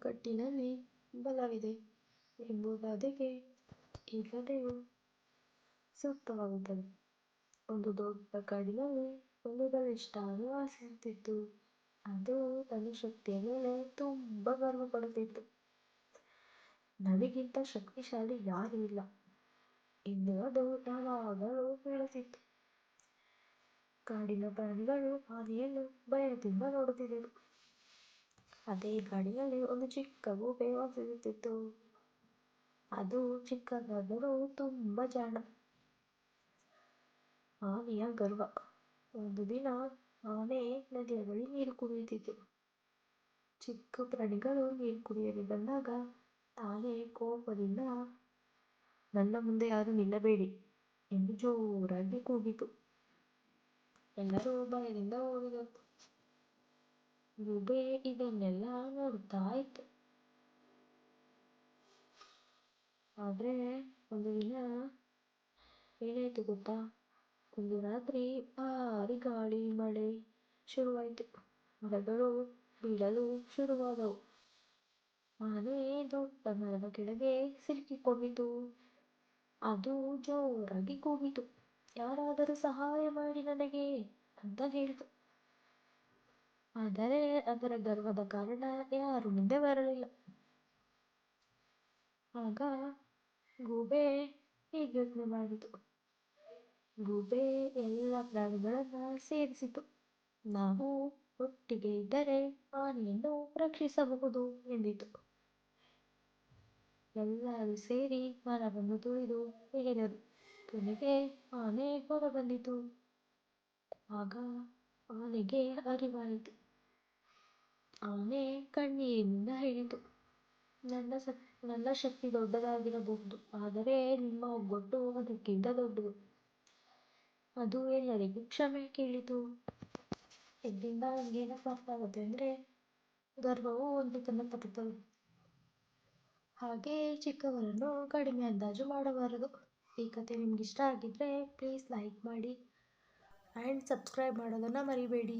ಕಟ್ಟಿನಲ್ಲಿ ಬಲವಿದೆ ಎಂಬುದಾದೆಗೆ ಈ ಕಥೆಯು ಸೂಕ್ತವಾಗುತ್ತದೆ. ಒಂದು ದೊಡ್ಡ ಕಾಡಿನಲ್ಲಿ ಒಂದು ಬಲಿಷ್ಠ ಆನೆ ವಾಸಿಸುತ್ತಿತ್ತು. ಅದು ತನ್ನ ಶಕ್ತಿಯ ಮೇಲೆ ತುಂಬ ಗರ್ವ ಪಡುತ್ತಿತ್ತು. ನನಗಿಂತ ಶಕ್ತಿಶಾಲಿ ಯಾರೂ ಇಲ್ಲ ಎಂದು ಅದು ಯಾವಾಗಲೂ ಹೇಳುತ್ತಿತ್ತು. ಕಾಡಿನ ಪ್ರಾಣಿಗಳು ಆನೆಯನ್ನು ಭಯದಿಂದ ನೋಡುತ್ತಿದ್ದವು. ಅದೇ ಕಾಡಿನಲ್ಲಿ ಒಂದು ಚಿಕ್ಕ ಗೂಬೆ ವಾಸಿಸುತ್ತಿತ್ತು. ಅದು ಚಿಕ್ಕದಾದರೂ ತುಂಬ ಜಾಣ. ಆನೆಯ ಗರ್ವ. ಒಂದು ದಿನ ಆನೆ ನದಿಯ ಬಳಿ ನೀರು ಕುಡಿಯುತ್ತಿತ್ತು. ಚಿಕ್ಕ ಪ್ರಾಣಿಗಳು ನೀರು ಕುಡಿಯಲು ಬಂದಾಗ ಆನೆ ಕೋಪದಿಂದ ನನ್ನ ಮುಂದೆ ಯಾರೂ ನಿಲ್ಲಬೇಡಿ ಎಂದು ಜೋರಾಗಿ ಕೂಗಿತು. ಎಲ್ಲರೂ ಭಯದಿಂದ ಓಡಿದರು. ಗೂಬೆ ಇದನ್ನೆಲ್ಲ ನೋಡುತ್ತಾ ಇತ್ತು. ಆದರೆ ಒಂದು ದಿನ ಏನಾಯ್ತು ಗೊತ್ತಾ? ಒಂದು ರಾತ್ರಿ ಭಾರಿ ಗಾಳಿ ಮಳೆ ಶುರುವಾಯಿತು. ಮರಗಳು ಬೀಳಲು ಶುರುವಾದವು. ಆನೆ ದೊಡ್ಡ ಮರದ ಕೆಳಗೆ ಸಿಲುಕಿಕೊಂಡಿತು. ಅದು ಜೋರಾಗಿ ಕೂಗಿತು, ಯಾರಾದರೂ ಸಹಾಯ ಮಾಡಿ ನನಗೆ ಅಂತ ಹೇಳಿತು. ಆದರೆ ಅದರ ಗರ್ವದ ಕಾರಣ ಯಾರು ಮುಂದೆ ಬರಲಿಲ್ಲ. ಆಗ ಗೂಬೆ ಹೀಗೆ ಯೋಚನೆ ಮಾಡಿತು. ಗೂಬೆ ಎಲ್ಲ ಪ್ರಾಣಿಗಳನ್ನ ಸೇರಿಸಿತು. ನಾವು ಒಟ್ಟಿಗೆ ಇದ್ದರೆ ಆನೆಯನ್ನು ರಕ್ಷಿಸಬಹುದು ಎಂದಿತು. ಎಲ್ಲರೂ ಸೇರಿ ಮರವನ್ನು ತುಳಿದು ತೆಗೆದರು. ಕೊನೆಗೆ ಆನೆ ಹೊರಬಂದಿತು. ಆಗ ಆನೆಗೆ ಅರಿವಾಯಿತು. ಆನೆ ಕಣ್ಣೀರಿನಿಂದ ಹೇಳಿತು, ನನ್ನ ಶಕ್ತಿ ದೊಡ್ಡದಾಗಿರಬಹುದು, ಆದರೆ ನಿಮ್ಮ ಒಗ್ಗಟ್ಟು ಅದಕ್ಕಿಂತ ದೊಡ್ಡದು. ಅದು ಎಲ್ಲರಿಗೂ ಕ್ಷಮೆ ಕೇಳಿತು. ಇದರಿಂದ ನಮಗೇನಪ್ಪ ಅರ್ಥ ಆಗುತ್ತೆ ಅಂದರೆ, ಗರ್ವವು ಒಂಟಿತನ ತರುತ್ತದೆ. ಹಾಗೆ ಚಿಕ್ಕವರನ್ನು ಕಡಿಮೆ ಅಂದಾಜು ಮಾಡಬಾರದು. ಈ ಕತೆ ನಿಮ್ಗೆ ಇಷ್ಟ ಆಗಿದ್ರೆ ಪ್ಲೀಸ್ ಲೈಕ್ ಮಾಡಿ ಆ್ಯಂಡ್ ಸಬ್ಸ್ಕ್ರೈಬ್ ಮಾಡೋದನ್ನು ಮರಿಬೇಡಿ.